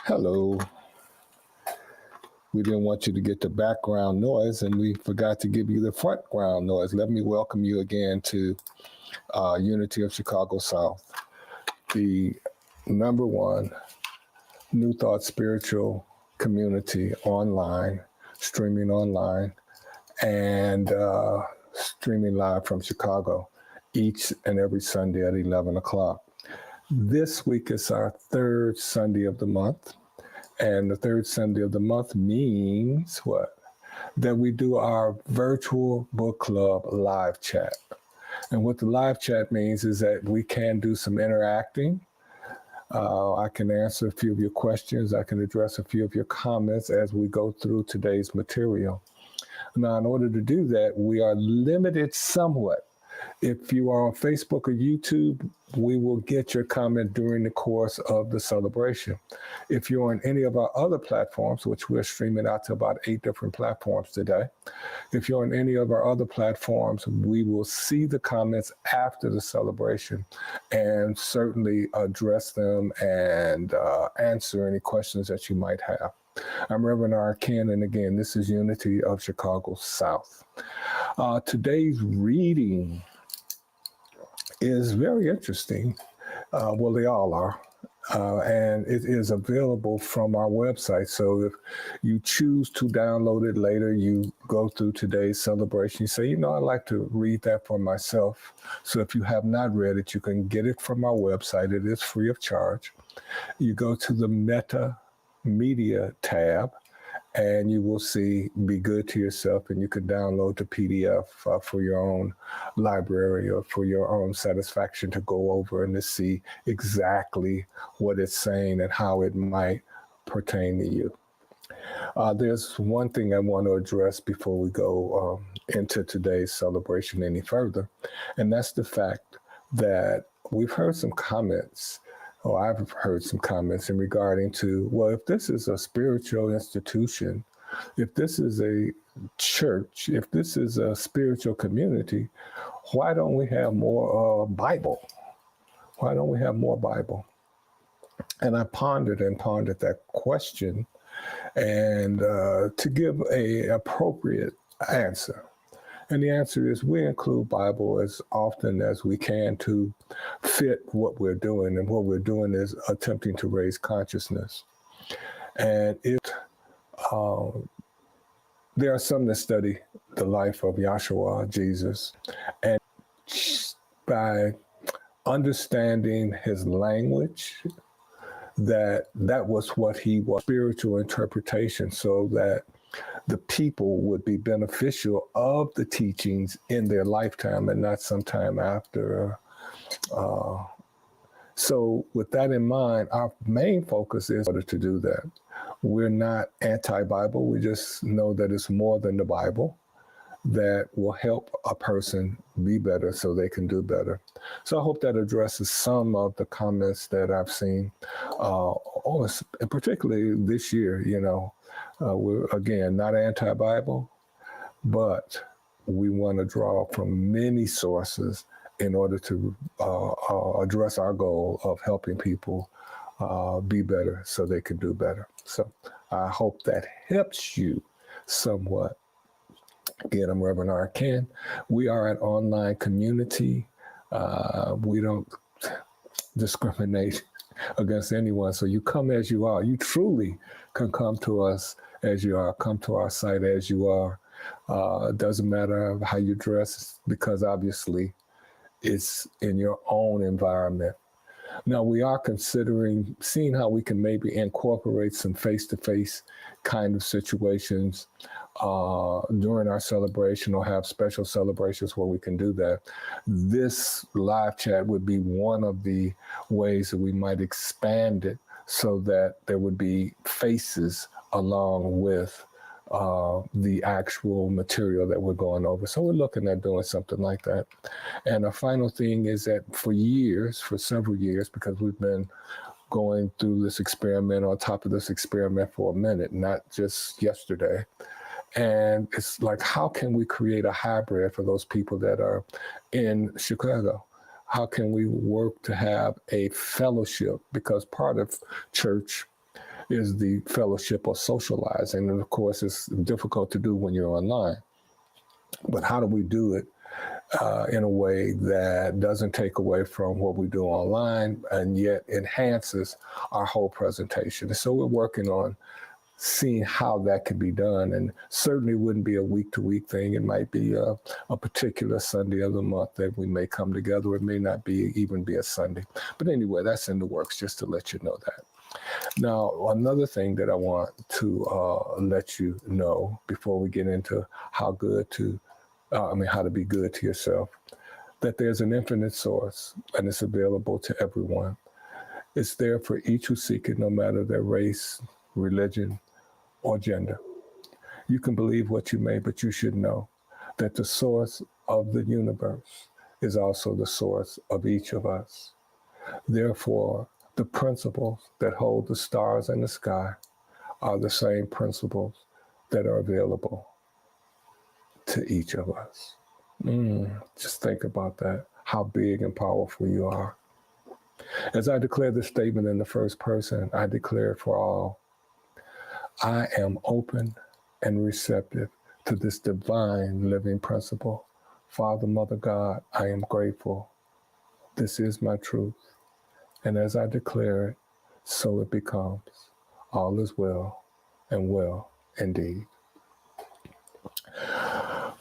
Hello. We didn't want you to get the background noise, and we forgot to give you the front ground noise. Let me welcome you again to Unity of Chicago South, the number one New Thought spiritual community streaming online, and streaming live from Chicago each and every Sunday at 11 o'clock. This week is our third Sunday of the month. And the third Sunday of the month means what? That we do our virtual book club live chat. And what the live chat means is that we can do some interacting. I can answer a few of your questions. I can address a few of your comments as we go through today's material. Now, in order to do that, we are limited somewhat. If you are on Facebook or YouTube, we will get your comment during the course of the celebration. If you're on any of our other platforms, which we're streaming out to about 8 different platforms today, if you're on any of our other platforms, we will see the comments after the celebration and certainly address them and answer any questions that you might have. I'm Reverend R. Ken, and again, this is Unity of Chicago South. Today's reading is very interesting. Well, they all are. And it is available from our website. So if you choose to download it later, you go through today's celebration, you say, I'd like to read that for myself. So if you have not read it, you can get it from our website. It is free of charge. You go to the Meta Media tab, and you will see Be Good to Yourself, and you can download the PDF for your own library or for your own satisfaction to go over and to see exactly what it's saying and how it might pertain to you. There's one thing I want to address before we go into today's celebration any further, and that's the fact that we've heard some comments I've heard some comments in regarding to, well, if this is a spiritual institution, if this is a church, if this is a spiritual community, why don't we have more Bible? Why don't we have more Bible? And I pondered that question, and to give a appropriate answer. And the answer is we include Bible as often as we can to fit what we're doing. And what we're doing is attempting to raise consciousness. And there are some that study the life of Yahshua, Jesus, and by understanding his language, that was what he was, spiritual interpretation, so that the people would be beneficial of the teachings in their lifetime and not sometime after. So with that in mind, our main focus is in order to do that. We're not anti-Bible. We just know that it's more than the Bible that will help a person be better so they can do better. So I hope that addresses some of the comments that I've seen, particularly this year. We're, again, not anti-Bible, but we want to draw from many sources in order to address our goal of helping people be better so they can do better. So I hope that helps you somewhat. Again, I'm Reverend R. Ken. We are an online community. We don't discriminate against anyone. So you come as you are. You truly can come to us as you are. Come to our site as you are. It doesn't matter how you dress, because obviously it's in your own environment. Now, we are considering seeing how we can maybe incorporate some face-to-face kind of situations during our celebration, or have special celebrations where we can do that. This live chat would be one of the ways that we might expand it so that there would be faces along with the actual material that we're going over. So we're looking at doing something like that. And a final thing is that for several years, because we've been going through this experiment on top of this experiment for a minute, not just yesterday. And it's like, how can we create a hybrid for those people that are in Chicago? How can we work to have a fellowship? Because part of church is the fellowship or socializing. And of course, it's difficult to do when you're online. But how do we do it in a way that doesn't take away from what we do online and yet enhances our whole presentation? And so we're working on seeing how that could be done. And certainly wouldn't be a week-to-week thing. It might be a particular Sunday of the month that we may come together. It may not be even be a Sunday. But anyway, that's in the works, just to let you know that. Now, another thing that I want to let you know before we get into how to be good to yourself, that there's an infinite source and it's available to everyone. It's there for each who seek it, no matter their race, religion, or gender. You can believe what you may, but you should know that the source of the universe is also the source of each of us. Therefore, the principles that hold the stars in the sky are the same principles that are available to each of us. Just think about that, how big and powerful you are. As I declare this statement in the first person, I declare it for all. I am open and receptive to this divine living principle. Father, Mother, God, I am grateful. This is my truth. And as I declare it, so it becomes. All is well and well indeed.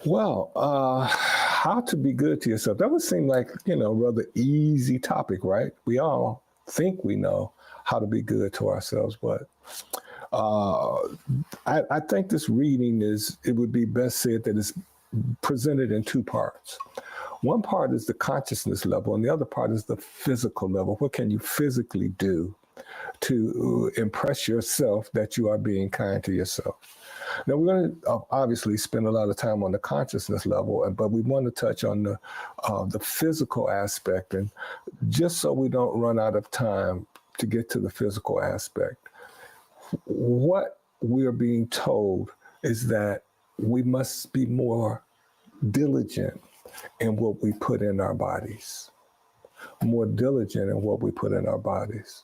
Well, how to be good to yourself. That would seem like, a rather easy topic, right? We all think we know how to be good to ourselves, but I think this reading it would be best said that it's presented in two parts. One part is the consciousness level, and the other part is the physical level. What can you physically do to impress yourself that you are being kind to yourself? Now, we're going to obviously spend a lot of time on the consciousness level, but we want to touch on the physical aspect. And just so we don't run out of time to get to the physical aspect, what we are being told is that we must be more diligent in what we put in our bodies, more diligent in what we put in our bodies.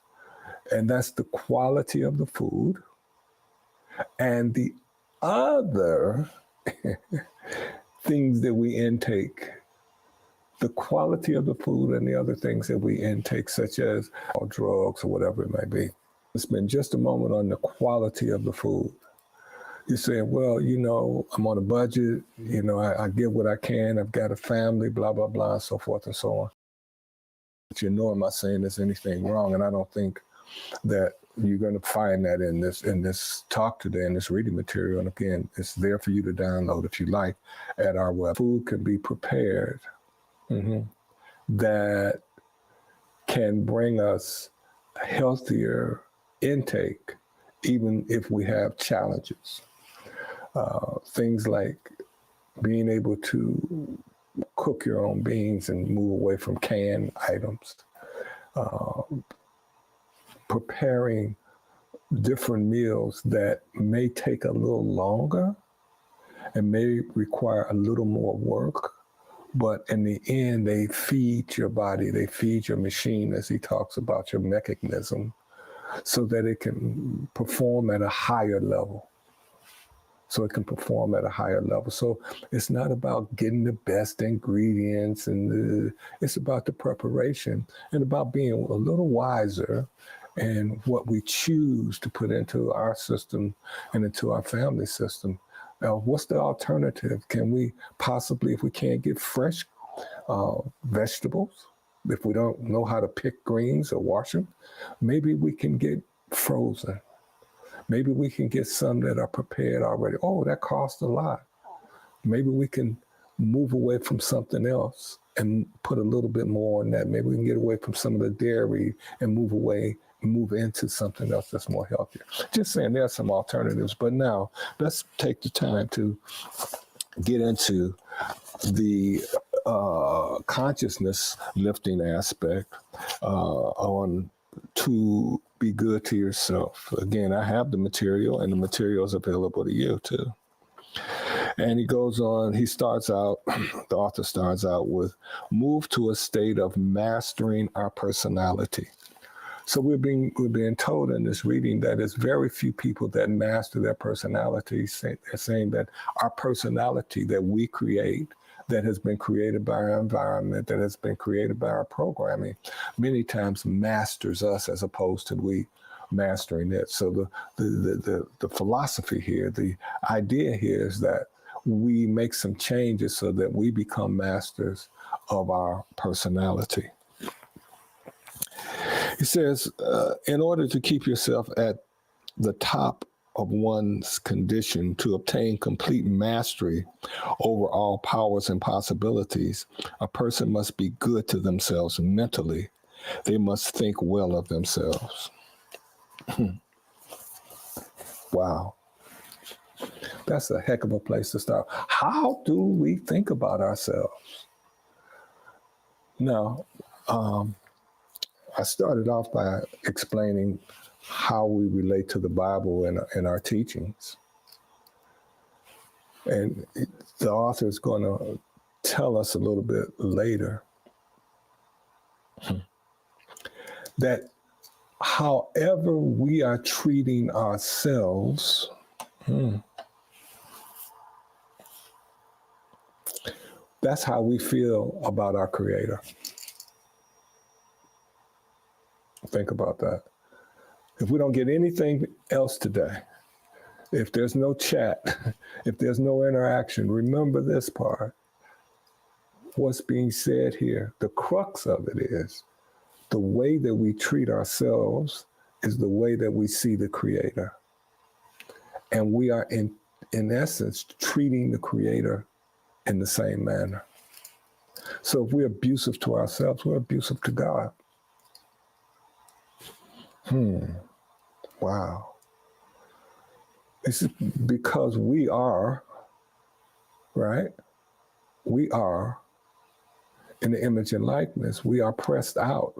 And that's the quality of the food and the other things that we intake, the quality of the food and the other things that we intake, such as drugs or whatever it may be. Spend just a moment on the quality of the food. You're saying, well, I'm on a budget, I get what I can, I've got a family, blah, blah, blah, and so forth and so on. But I'm not saying there's anything wrong, and I don't think that you're going to find that in this talk today, in this reading material. And again, it's there for you to download if you like at our web. Food can be prepared that can bring us healthier intake, even if we have challenges. Things like being able to cook your own beans and move away from canned items. Preparing different meals that may take a little longer and may require a little more work, but in the end, they feed your body, they feed your machine, as he talks about, your mechanism, so that it can perform at a higher level. So it's not about getting the best ingredients, it's about the preparation and about being a little wiser and what we choose to put into our system and into our family system. Now, what's the alternative? Can we possibly, if we can't get fresh vegetables, if we don't know how to pick greens or wash them, maybe we can get frozen. Maybe we can get some that are prepared already. Oh, that costs a lot. Maybe we can move away from something else and put a little bit more on that. Maybe we can get away from some of the dairy and move into something else that's more healthier. Just saying, there are some alternatives. But now let's take the time to get into the consciousness lifting aspect on to be good to yourself. Again, I have the material, and the material is available to you too. And he goes on, the author starts out with, move to a state of mastering our personality. So we're being told in this reading that it's very few people that master their personality. They're saying that our personality that we create, that has been created by our environment, that has been created by our programming, many times masters us as opposed to we mastering it. So the philosophy here, the idea here is that we make some changes so that we become masters of our personality. He says, in order to keep yourself at the top of one's condition, to obtain complete mastery over all powers and possibilities, a person must be good to themselves mentally. They must think well of themselves. Wow. That's a heck of a place to start. How do we think about ourselves? Now, I started off by explaining how we relate to the Bible in our teachings. And the author is going to tell us a little bit later that however we are treating ourselves, that's how we feel about our Creator. Think about that. If we don't get anything else today, if there's no chat, if there's no interaction, remember this part. What's being said here, the crux of it is the way that we treat ourselves is the way that we see the Creator. And we are, in essence, treating the Creator in the same manner. So if we're abusive to ourselves, we're abusive to God. Wow. This is because we are, right? We are in the image and likeness. We are pressed out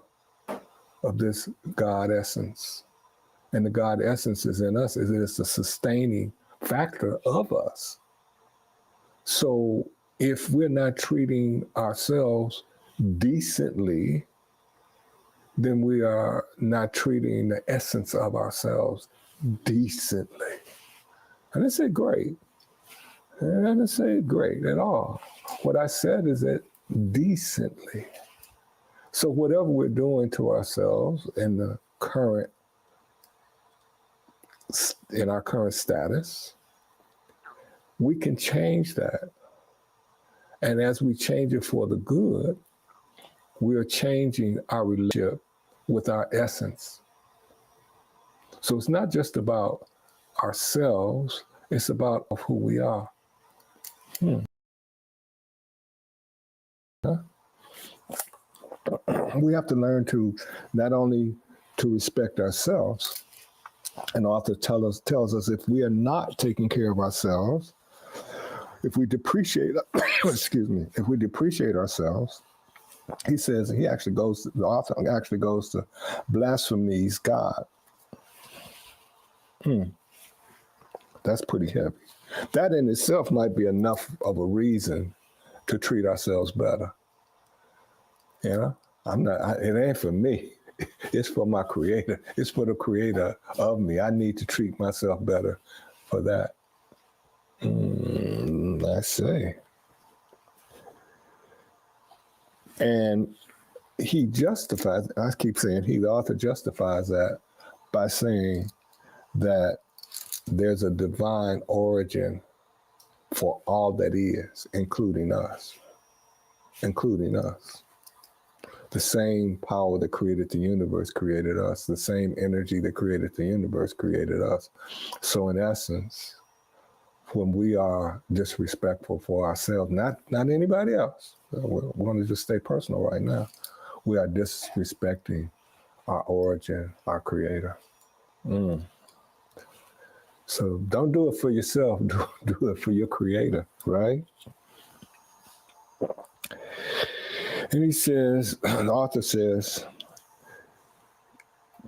of this God essence. And the God essence is in us. It is the sustaining factor of us. So if we're not treating ourselves decently, then we are not treating the essence of ourselves decently. I didn't say great. I didn't say great at all. What I said is that decently. So whatever we're doing to ourselves in our current status, we can change that. And as we change it for the good, we are changing our relationship with our essence. So it's not just about ourselves, it's about who we are. We have to learn to not only to respect ourselves. An author tells us if we are not taking care of ourselves, if we depreciate, if we depreciate ourselves, he says, the author actually goes to blasphemies God. That's pretty heavy. That in itself might be enough of a reason to treat ourselves better. You know, it ain't for me. It's for my Creator. It's for the Creator of me. I need to treat myself better for that. I see. And he justifies, I keep saying the author justifies that by saying that there's a divine origin for all that is, including us. The same power that created the universe created us. The same energy that created the universe created us. So in essence, when we are disrespectful for ourselves, not anybody else, we're going to just stay personal right now, we are disrespecting our origin, our Creator. So don't do it for yourself, do it for your Creator, right? And he says, the author says,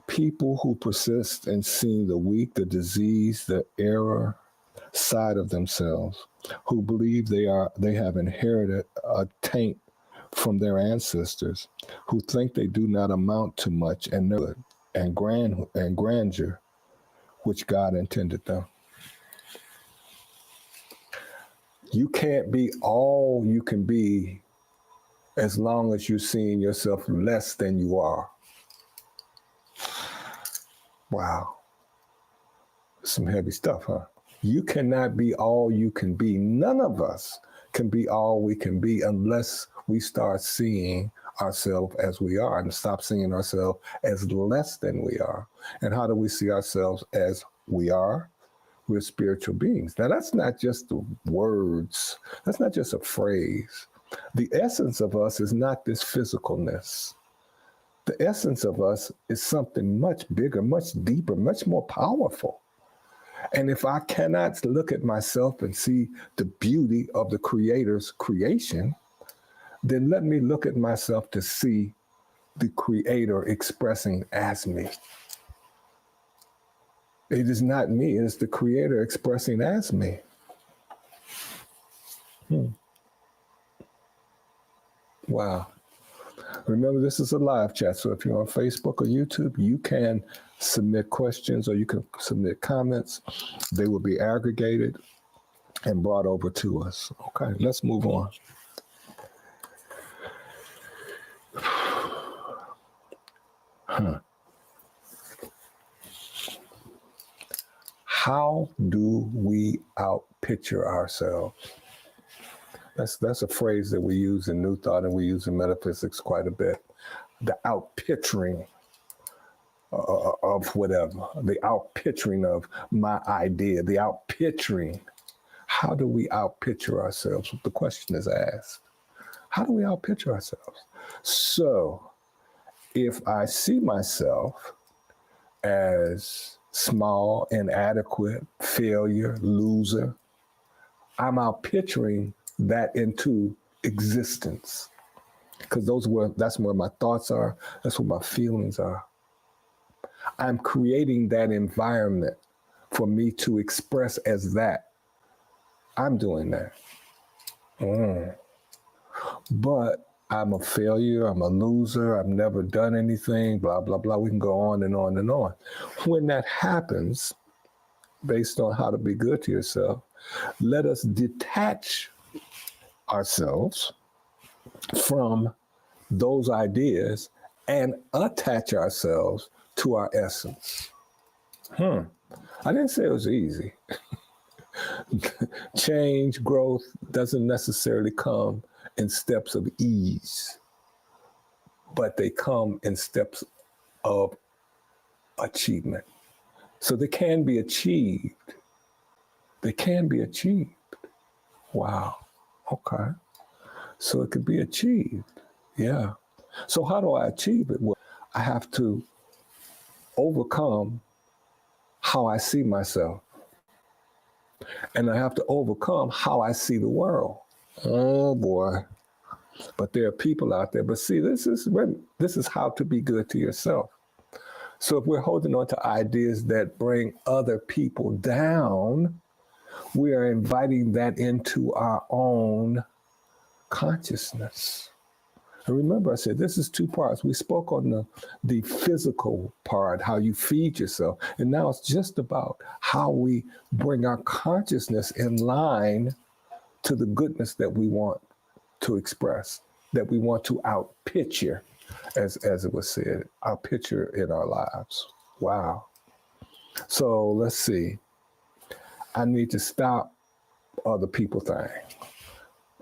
people who persist in seeing the weak, the disease, the error side of themselves, who believe they have inherited a taint from their ancestors, who think they do not amount to much and and grandeur which God intended them. You can't be all you can be as long as you're seeing yourself less than you are. Wow. Some heavy stuff, huh? You cannot be all you can be. None of us can be all we can be unless we start seeing ourselves as we are and stop seeing ourselves as less than we are. And how do we see ourselves as we are? We're spiritual beings. Now, that's not just the words. That's not just a phrase. The essence of us is not this physicalness. The essence of us is something much bigger, much deeper, much more powerful. And if I cannot look at myself and see the beauty of the Creator's creation, then let me look at myself to see the Creator expressing as me. It is not me, it is the Creator expressing as me. Wow. Remember, this is a live chat, so if you're on Facebook or YouTube, you can submit questions or you can submit comments. They will be aggregated and brought over to us. Okay, let's move on. How do we outpicture ourselves? That's a phrase that we use in New Thought and we use in metaphysics quite a bit. The outpicturing of whatever, the outpicturing of my idea, the outpicturing. How do we outpicture ourselves? The question is asked. How do we outpicture ourselves? So if I see myself as small, inadequate, failure, loser, I'm outpicturing that into existence. Because that's where my thoughts are, that's where my feelings are. I'm creating that environment for me to express as that. I'm doing that. But I'm a failure, I'm a loser, I've never done anything, blah, blah, blah. We can go on and on and on. When that happens, based on how to be good to yourself, let us detach ourselves from those ideas and attach ourselves to our essence. I didn't say it was easy. Change, growth doesn't necessarily come in steps of ease, but they come in steps of achievement. So they can be achieved. They can be achieved. Wow. Okay. So it could be achieved. Yeah. So how do I achieve it? Well, I have to overcome how I see myself. And I have to overcome how I see the world. Oh boy. But there are people out there. But see, this is how to be good to yourself. So if we're holding on to ideas that bring other people down, we are inviting that into our own consciousness. And remember, I said this is two parts. We spoke on the physical part, how you feed yourself. And now it's just about how we bring our consciousness in line to the goodness that we want to express, that we want to outpicture, as it was said, outpicture in our lives. Wow. So let's see. I need to stop other people thing.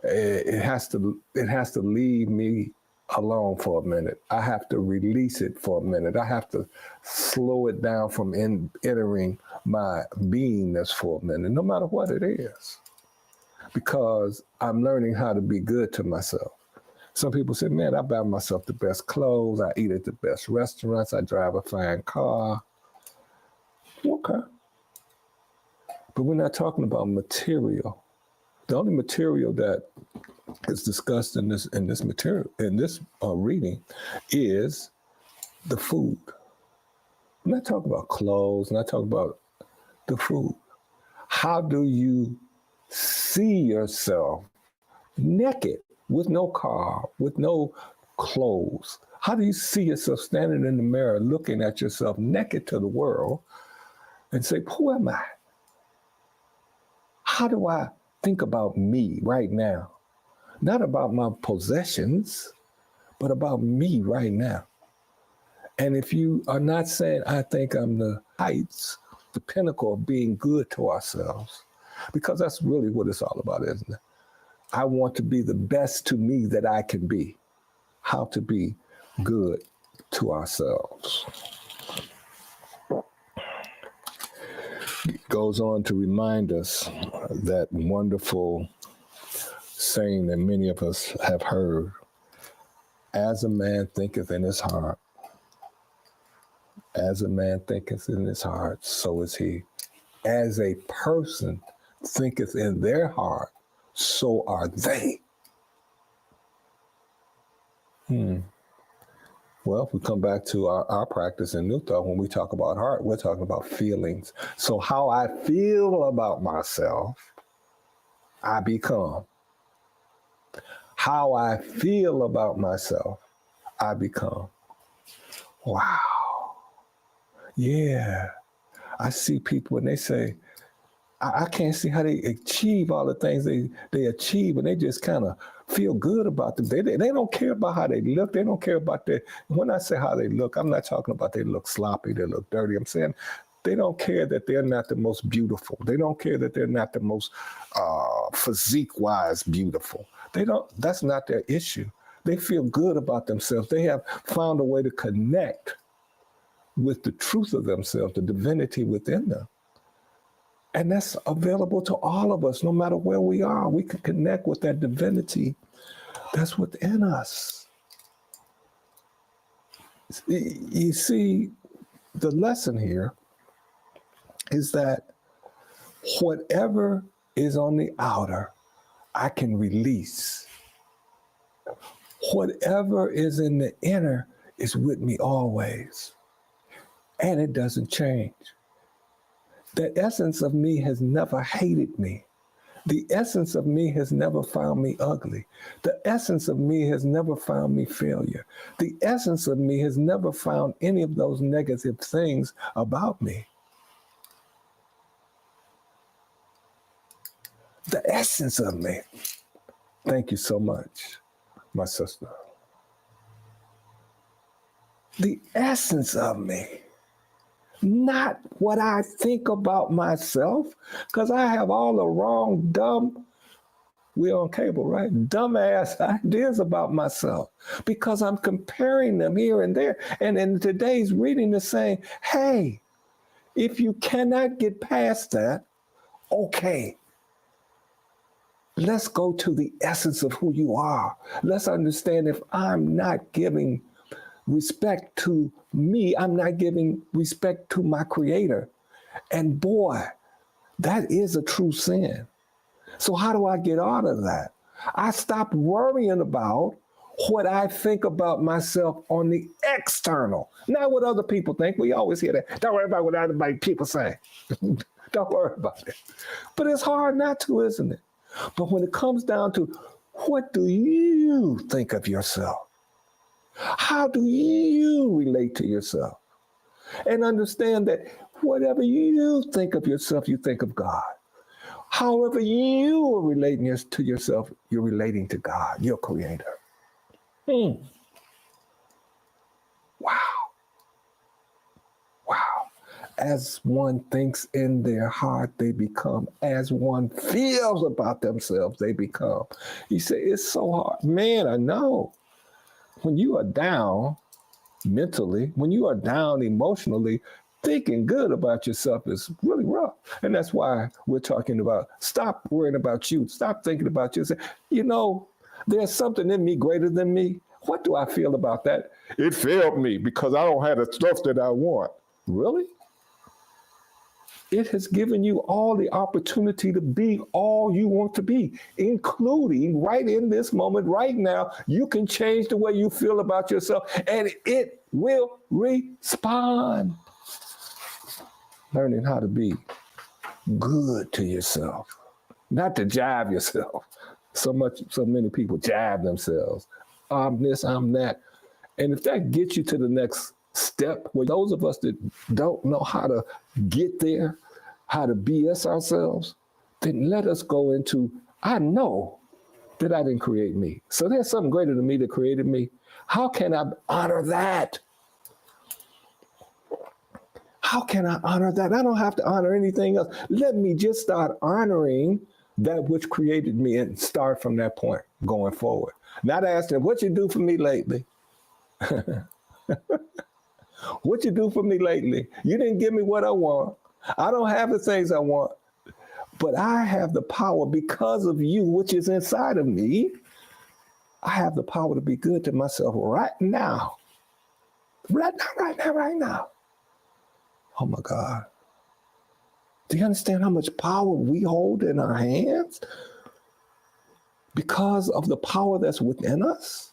It has to leave me alone for a minute. I have to release it for a minute. I have to slow it down from entering my beingness for a minute, no matter what it is, because I'm learning how to be good to myself. Some people say, man, I buy myself the best clothes. I eat at the best restaurants. I drive a fine car. Okay. But we're not talking about material. The only material that is discussed in this reading is the food. I'm not talking about clothes. I'm not talking about the food. How do you see yourself naked, with no car, with no clothes? How do you see yourself standing in the mirror, looking at yourself naked to the world and say, who am I? How do I think about me right now? Not about my possessions, but about me right now. And if you are not saying, I think I'm the heights, the pinnacle of being good to ourselves, because that's really what it's all about, isn't it? I want to be the best to me that I can be. How to be good to ourselves. It goes on to remind us that wonderful saying that many of us have heard, as a man thinketh in his heart, as a man thinketh in his heart, so is he. As a person thinketh in their heart, so are they. Well, if we come back to our practice in New Thought, when we talk about heart, we're talking about feelings. So how I feel about myself, I become. How I feel about myself, I become. Wow. Yeah. I see people and they say, I can't see how they achieve all the things they achieve, and they just kind of feel good about them. They don't care about how they look. They don't care about their, when I say how they look, I'm not talking about they look sloppy, they look dirty. I'm saying they don't care that they're not the most beautiful. They don't care that they're not the most physique-wise beautiful. That's not their issue. They feel good about themselves. They have found a way to connect with the truth of themselves, the divinity within them. And that's available to all of us, no matter where we are. We can connect with that divinity that's within us. You see, the lesson here is that whatever is on the outer, I can release. Whatever is in the inner is with me always. And it doesn't change. The essence of me has never hated me. The essence of me has never found me ugly. The essence of me has never found me failure. The essence of me has never found any of those negative things about me. The essence of me. Thank you so much, my sister. The essence of me. Not what I think about myself, because I have all the wrong, dumb, we're on cable, right? Dumbass ideas about myself, because I'm comparing them here and there. And in today's reading is saying, hey, if you cannot get past that, okay, let's go to the essence of who you are. Let's understand if I'm not giving respect to me, I'm not giving respect to my creator. And boy, that is a true sin. So how do I get out of that? I stop worrying about what I think about myself on the external, not what other people think. We always hear that. Don't worry about what other people say. Don't worry about it. But it's hard not to, isn't it? But when it comes down to what do you think of yourself? How do you relate to yourself? And understand that whatever you think of yourself, you think of God. However you are relating to yourself, you're relating to God, your creator. Wow. Wow. As one thinks in their heart, they become. As one feels about themselves, they become. You say, it's so hard. Man, I know. When you are down mentally, when you are down emotionally, thinking good about yourself is really rough. And that's why we're talking about stop worrying about you. Stop thinking about yourself. You know, there's something in me greater than me. What do I feel about that? It failed me because I don't have the stuff that I want. Really? It has given you all the opportunity to be all you want to be, including right in this moment, right now. You can change the way you feel about yourself, and it will respond. Learning how to be good to yourself, not to jive yourself. So many people jive themselves. I'm this, I'm that. And if that gets you to the next step, where those of us that don't know how to get there, how to BS ourselves, then let us go into, I know that I didn't create me. So there's something greater than me that created me. How can I honor that? How can I honor that? I don't have to honor anything else. Let me just start honoring that which created me and start from that point going forward. Not asking, what you do for me lately? What you do for me lately? You didn't give me what I want. I don't have the things I want, but I have the power because of you, which is inside of me. I have the power to be good to myself right now. Right now. Oh my God. Do you understand how much power we hold in our hands? Because of the power that's within us,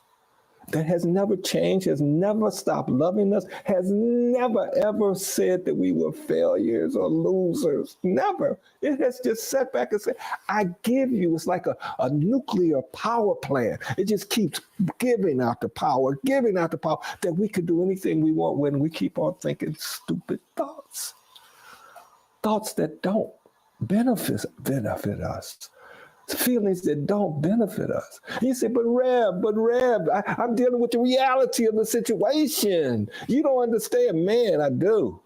that has never changed, has never stopped loving us, has never ever said that we were failures or losers. Never. It has just sat back and said, I give you. It's like a nuclear power plant. It just keeps giving out the power that we could do anything we want when we keep on thinking stupid thoughts. Thoughts that don't benefit us. Feelings that don't benefit us. You say, but Rev, I'm dealing with the reality of the situation. You don't understand. Man, I do.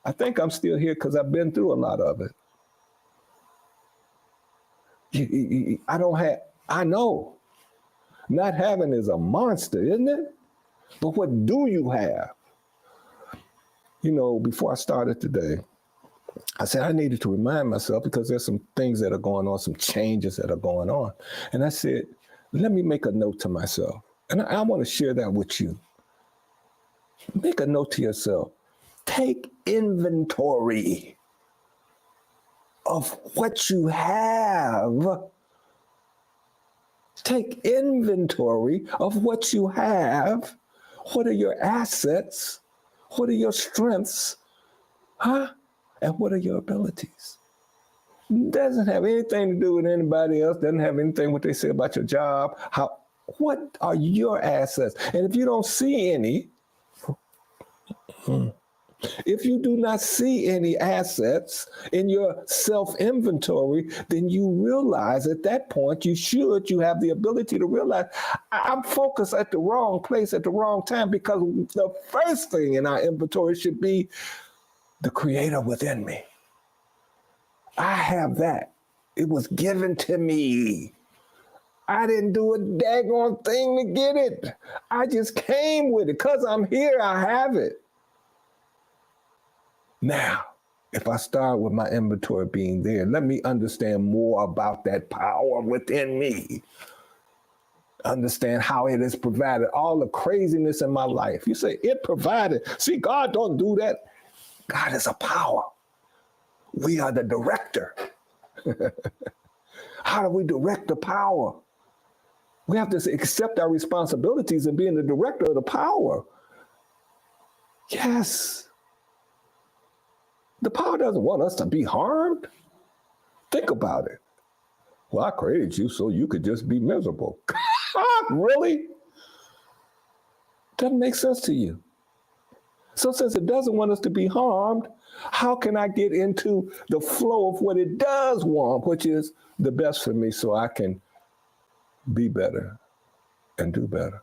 I think I'm still here because I've been through a lot of it. I know. Not having is a monster, isn't it? But what do you have? You know, before I started today, I said I needed to remind myself because there's some things that are going on, some changes that are going on. And I said, let me make a note to myself. And I want to share that with you. Make a note to yourself. Take inventory of what you have. Take inventory of what you have. What are your assets? What are your strengths? And what are your abilities? Doesn't have anything to do with anybody else. Doesn't have anything what they say about your job. What are your assets? And if you don't see any, if you do not see any assets in your self-inventory, then you realize at that point, you have the ability to realize I'm focused at the wrong place at the wrong time, because the first thing in our inventory should be the creator within me. I have that. It was given to me. I didn't do a daggone thing to get it. I just came with it. Because I'm here, I have it. Now, if I start with my inventory being there, let me understand more about that power within me. Understand how it has provided all the craziness in my life. You say, it provided. See, God don't do that. God is a power. We are the director. How do we direct the power? We have to accept our responsibilities in being the director of the power. Yes. The power doesn't want us to be harmed. Think about it. Well, I created you so you could just be miserable. Really? Doesn't make sense to you. So since it doesn't want us to be harmed, how can I get into the flow of what it does want, which is the best for me, so I can be better and do better?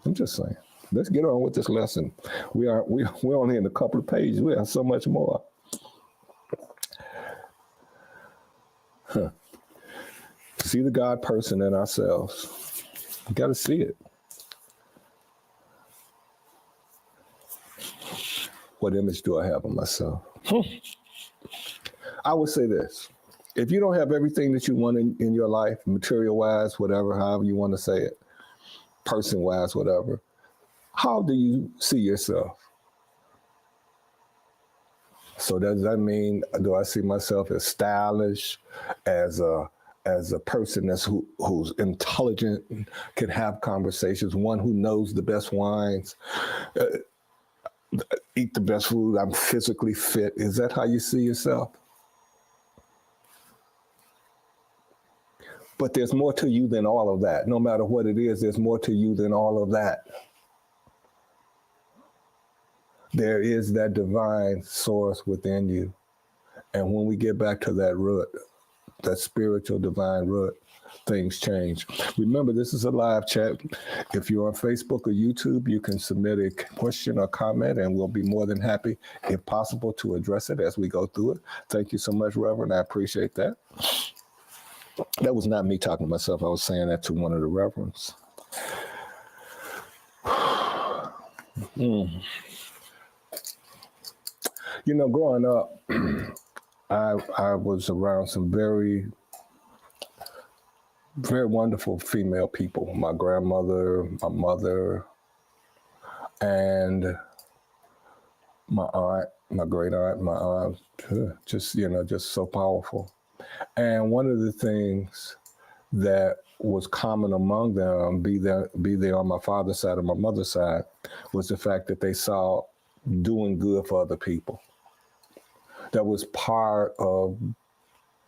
I'm just saying. Let's get on with this lesson. We're only in a couple of pages. We have so much more. See the God person in ourselves. You got to see it. What image do I have of myself? I would say this. If you don't have everything that you want in your life, material-wise, whatever, however you want to say it, person-wise, whatever, how do you see yourself? So does that mean, do I see myself as stylish, as a person who's intelligent, can have conversations, one who knows the best wines, eat the best food, I'm physically fit? Is that how you see yourself? But there's more to you than all of that. No matter what it is, there's more to you than all of that. There is that divine source within you. And when we get back to that root, that spiritual divine root, things change. Remember, this is a live chat. If you're on Facebook or YouTube, you can submit a question or comment, and we'll be more than happy, if possible, to address it as we go through it. Thank you so much, Reverend. I appreciate that. That was not me talking to myself. I was saying that to one of the reverends. You know, growing up, I was around some very, very wonderful female people. My grandmother, my mother, and my aunt, my great aunt, my aunt, just so powerful. And one of the things that was common among them, be they on my father's side or my mother's side, was the fact that they saw doing good for other people. That was part of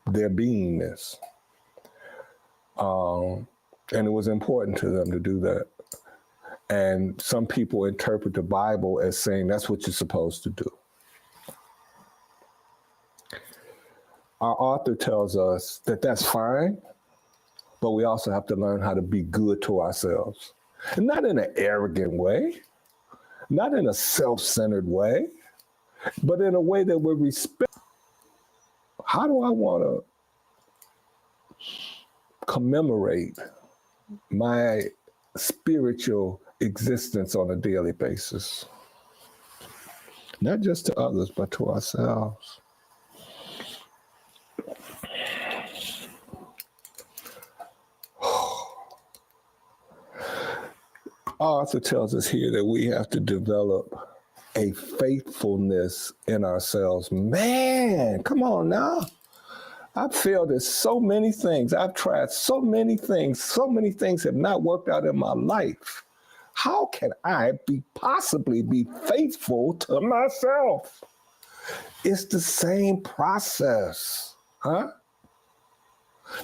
their beingness. And it was important to them to do that. And some people interpret the Bible as saying that's what you're supposed to do. Our author tells us that that's fine, but we also have to learn how to be good to ourselves. And not in an arrogant way, not in a self-centered way, but in a way that we respect. How do I want to commemorate my spiritual existence on a daily basis? Not just to others, but to ourselves. Arthur tells us here that we have to develop a faithfulness in ourselves. Man, come on now. I've failed at so many things. I've tried so many things. So many things have not worked out in my life. How can I possibly be faithful to myself? It's the same process, huh?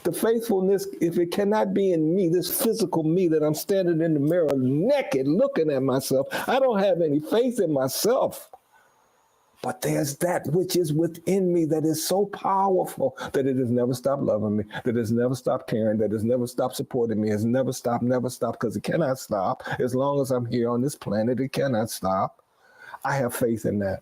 The faithfulness, if it cannot be in me, this physical me that I'm standing in the mirror naked looking at myself, I don't have any faith in myself. But there's that which is within me that is so powerful that it has never stopped loving me, that has never stopped caring, that has never stopped supporting me, has never stopped, because it cannot stop. As long as I'm here on this planet, it cannot stop. I have faith in that.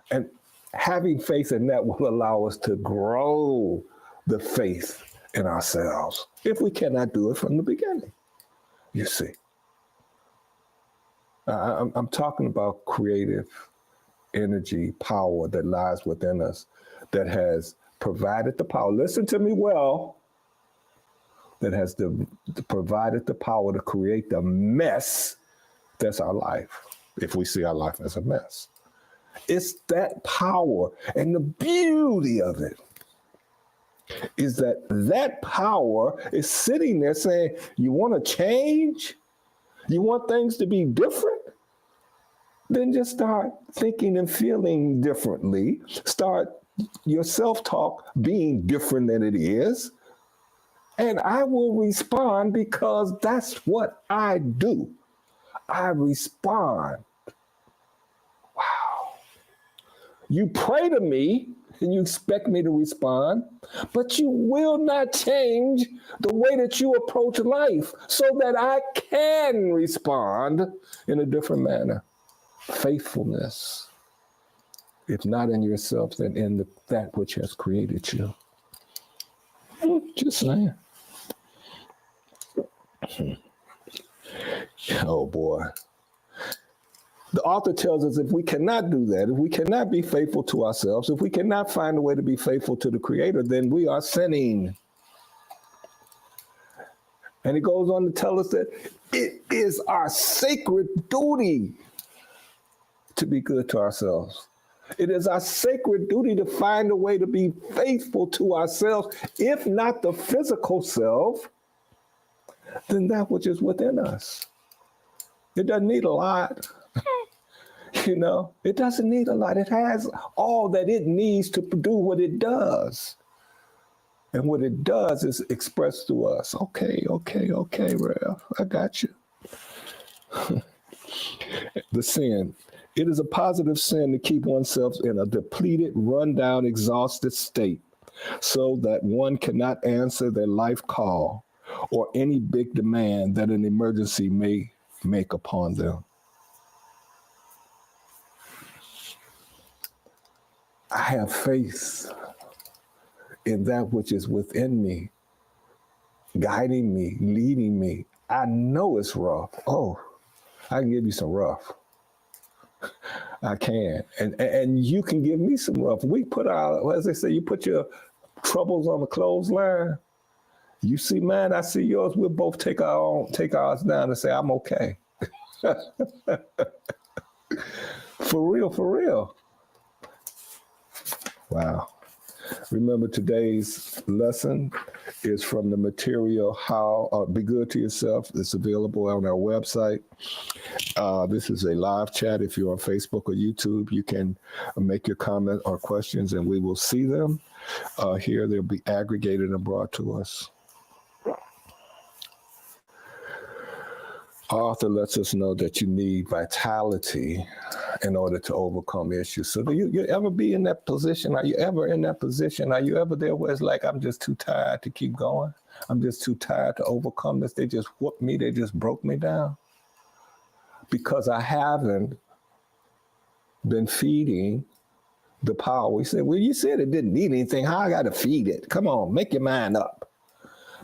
And having faith in that will allow us to grow the faith in ourselves if we cannot do it from the beginning, you see. I'm talking about creative energy, power that lies within us, that has provided the power. Listen to me well. That has provided the power to create the mess that's our life, if we see our life as a mess. It's that power, and the beauty of it is that power is sitting there saying, you want to change? You want things to be different? Then just start thinking and feeling differently. Start your self-talk being different than it is. And I will respond, because that's what I do. I respond. Wow. You pray to me and you expect me to respond, but you will not change the way that you approach life so that I can respond in a different manner. Faithfulness, if not in yourself, then in that which has created you. Just saying. Oh boy. The author tells us if we cannot do that, if we cannot be faithful to ourselves, if we cannot find a way to be faithful to the Creator, then we are sinning. And it goes on to tell us that it is our sacred duty to be good to ourselves. It is our sacred duty to find a way to be faithful to ourselves, if not the physical self, then that which is within us. It doesn't need a lot. You know, it doesn't need a lot. It has all that it needs to do what it does. And what it does is express to us, okay, Rev, I got you. The sin. It is a positive sin to keep oneself in a depleted, run-down, exhausted state so that one cannot answer their life call or any big demand that an emergency may make upon them. I have faith in that which is within me, guiding me, leading me. I know it's rough. Oh, I can give you some rough. I can. And you can give me some rough. We put our, as they say, you put your troubles on the clothesline. You see mine, I see yours. We'll both take ours down and say, I'm okay. For real. Wow. Remember, today's lesson is from the material How Be Good to Yourself. It's available on our website. This is a live chat. If you're on Facebook or YouTube, you can make your comment or questions and we will see them. Here, they'll be aggregated and brought to us. Our author lets us know that you need vitality in order to overcome issues. So do you ever be in that position? Are you ever in that position? Are you ever there where it's like, I'm just too tired to keep going? I'm just too tired to overcome this. They just whooped me. They just broke me down. Because I haven't been feeding the power. We said, well, you said it didn't need anything. How I got to feed it? Come on, make your mind up.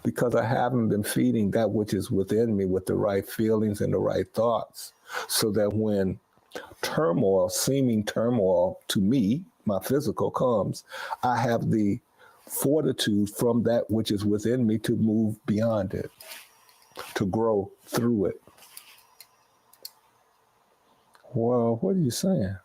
Because I haven't been feeding that which is within me with the right feelings and the right thoughts, so that when turmoil, seeming turmoil to me, my physical comes, I have the fortitude from that which is within me to move beyond it, to grow through it. Well, what are you saying?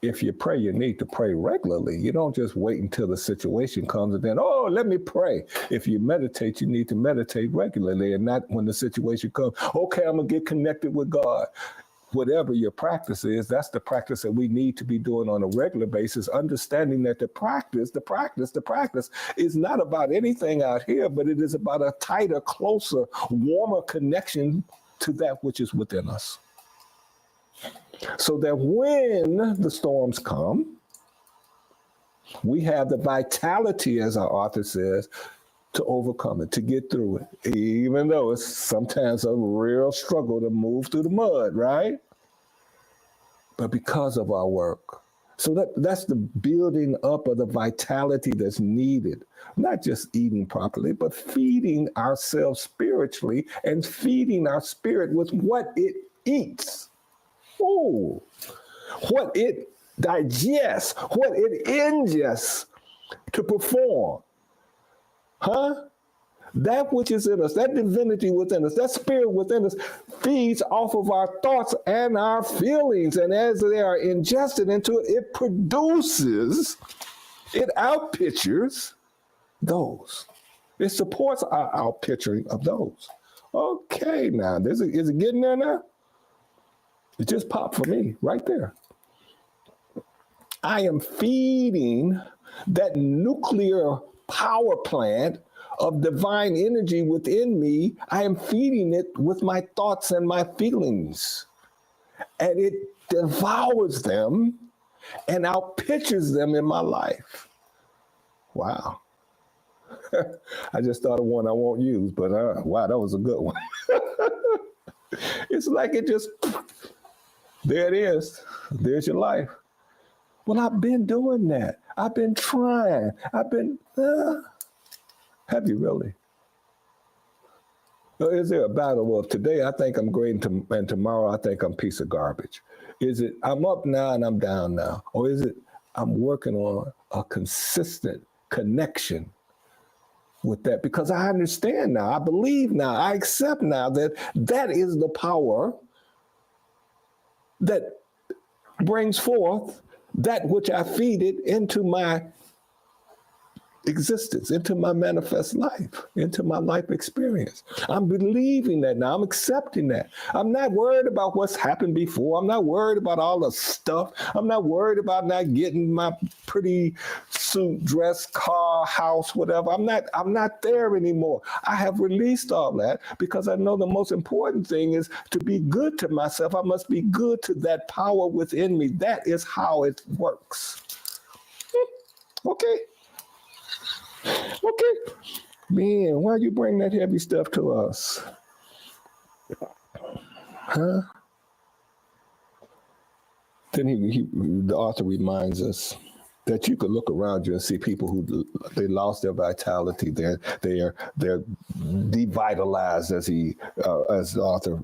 If you pray, you need to pray regularly. You don't just wait until the situation comes and then, oh, let me pray. If you meditate, you need to meditate regularly and not when the situation comes, okay, I'm going to get connected with God. Whatever your practice is, that's the practice that we need to be doing on a regular basis, understanding that the practice is not about anything out here, but it is about a tighter, closer, warmer connection to that which is within us. So that when the storms come, we have the vitality, as our author says, to overcome it, to get through it, even though it's sometimes a real struggle to move through the mud, right? But because of our work. So that's the building up of the vitality that's needed, not just eating properly, but feeding ourselves spiritually and feeding our spirit with what it eats. Oh, what it digests, what it ingests to perform. That which is in us, that divinity within us, that spirit within us feeds off of our thoughts and our feelings. And as they are ingested into it, it produces, it outpictures those. It supports our outpicturing of those. Okay, now, is it getting there now? It just popped for me right there. I am feeding that nuclear power plant of divine energy within me. I am feeding it with my thoughts and my feelings. And it devours them and outpictures them in my life. Wow. I just thought of one I won't use, but wow, that was a good one. It's like it just... There it is. There's your life. Well, I've been doing that. I've been trying. Have you really? Or is there a battle? Well, today I think I'm great and tomorrow I think I'm a piece of garbage. Is it I'm up now and I'm down now? Or is it I'm working on a consistent connection with that? Because I understand now, I believe now, I accept now that that is the power that brings forth that which I feed it into my existence, into my manifest life, into my life experience. I'm believing that now. I'm accepting that. I'm not worried about what's happened before. I'm not worried about all the stuff. I'm not worried about not getting my pretty suit, dress, car, house, whatever. I'm not there anymore. I have released all that because I know the most important thing is to be good to myself. I must be good to that power within me. That is how it works. Okay. Okay. Man, why you bring that heavy stuff to us? Huh? Then the author reminds us that you could look around you and see people who they lost their vitality. They're devitalized, as the author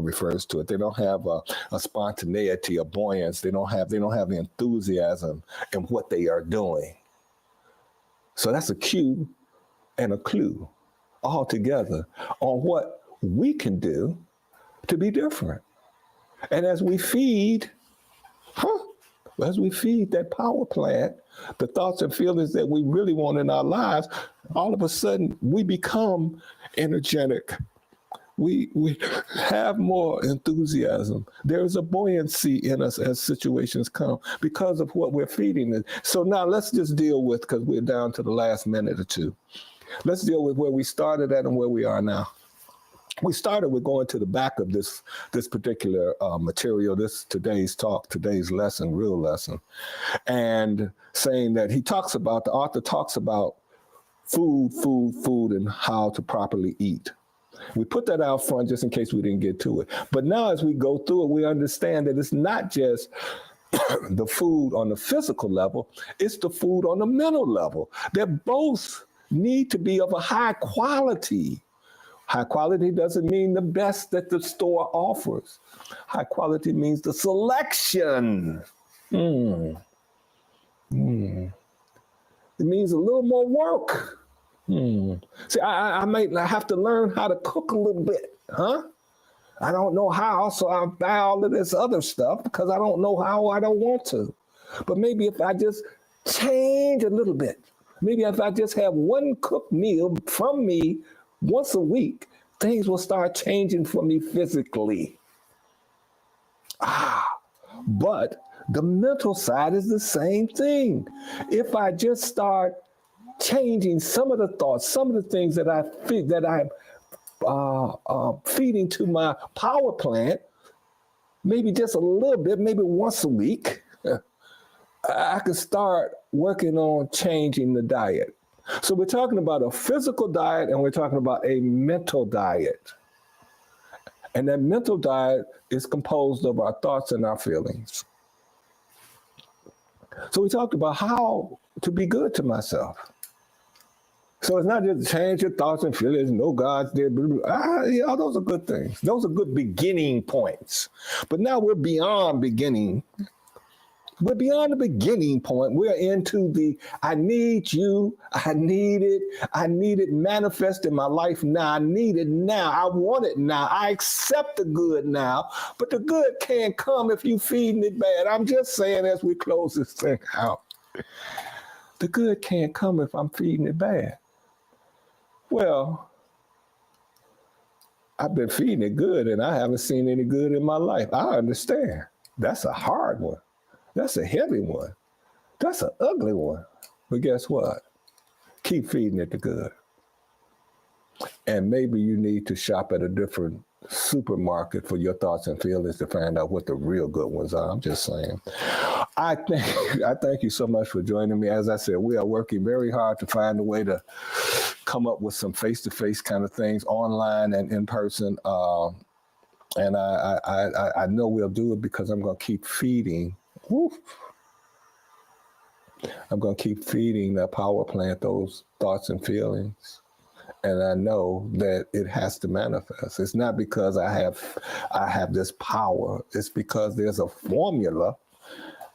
refers to it. They don't have a spontaneity, a buoyance. They don't have the enthusiasm in what they are doing. So that's a cue and a clue all together on what we can do to be different. And as we feed that power plant, the thoughts and feelings that we really want in our lives, all of a sudden we become energetic. We have more enthusiasm. There's a buoyancy in us as situations come because of what we're feeding. So now let's just deal with, because we're down to the last minute or two. Let's deal with where we started at and where we are now. We started with going to the back of this particular material, today's lesson, real lesson, and saying that the author talks about food, and how to properly eat. We put that out front just in case we didn't get to it. But now as we go through it, we understand that it's not just the food on the physical level, it's the food on the mental level. They both need to be of a high quality. High quality doesn't mean the best that the store offers. High quality means the selection. It means a little more work. See, I might have to learn how to cook a little bit, huh? I don't know how, so I buy all of this other stuff because I don't know how, I don't want to. But maybe if I just change a little bit, maybe if I just have one cooked meal from me once a week, things will start changing for me physically. But the mental side is the same thing. If I just start changing some of the thoughts, some of the things that I'm feeding to my power plant, maybe just a little bit, maybe once a week, I can start working on changing the diet. So we're talking about a physical diet and we're talking about a mental diet. And that mental diet is composed of our thoughts and our feelings. So we talked about how to be good to myself. So it's not just change your thoughts and feelings, no God's there, blah, blah. Yeah, those are good things. Those are good beginning points. But now we're beyond beginning. We're beyond the beginning point. We're into the I need you, I need it manifest in my life now. I need it now. I want it now. I accept the good now. But the good can't come if you feeding it bad. I'm just saying as we close this thing out. The good can't come if I'm feeding it bad. Well, I've been feeding it good and I haven't seen any good in my life. I understand. That's a hard one. That's a heavy one. That's an ugly one. But guess what? Keep feeding it the good. And maybe you need to shop at a different supermarket for your thoughts and feelings to find out what the real good ones are. I'm just saying. I thank you so much for joining me. As I said, we are working very hard to find a way to come up with some face-to-face kind of things, online and in person. And I know we'll do it because I'm going to keep feeding. I'm going to keep feeding that power plant those thoughts and feelings. And I know that it has to manifest. It's not because I have this power. It's because there's a formula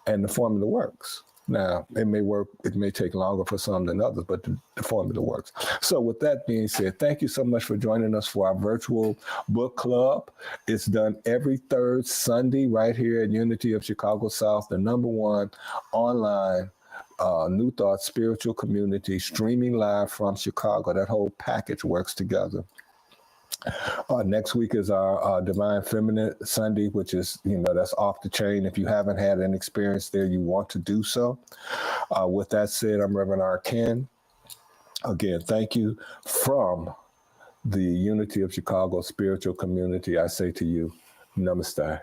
and the formula works. Now, it may work, it may take longer for some than others, but the formula works. So with that being said, thank you so much for joining us for our virtual book club. It's done every third Sunday right here at Unity of Chicago South, the #1 online New Thought Spiritual Community, streaming live from Chicago. That whole package works together. Next week is our Divine Feminine Sunday, which is, that's off the chain. If you haven't had an experience there, you want to do so. With that said, I'm Reverend R. Ken. Again, thank you from the Unity of Chicago Spiritual Community. I say to you, namaste.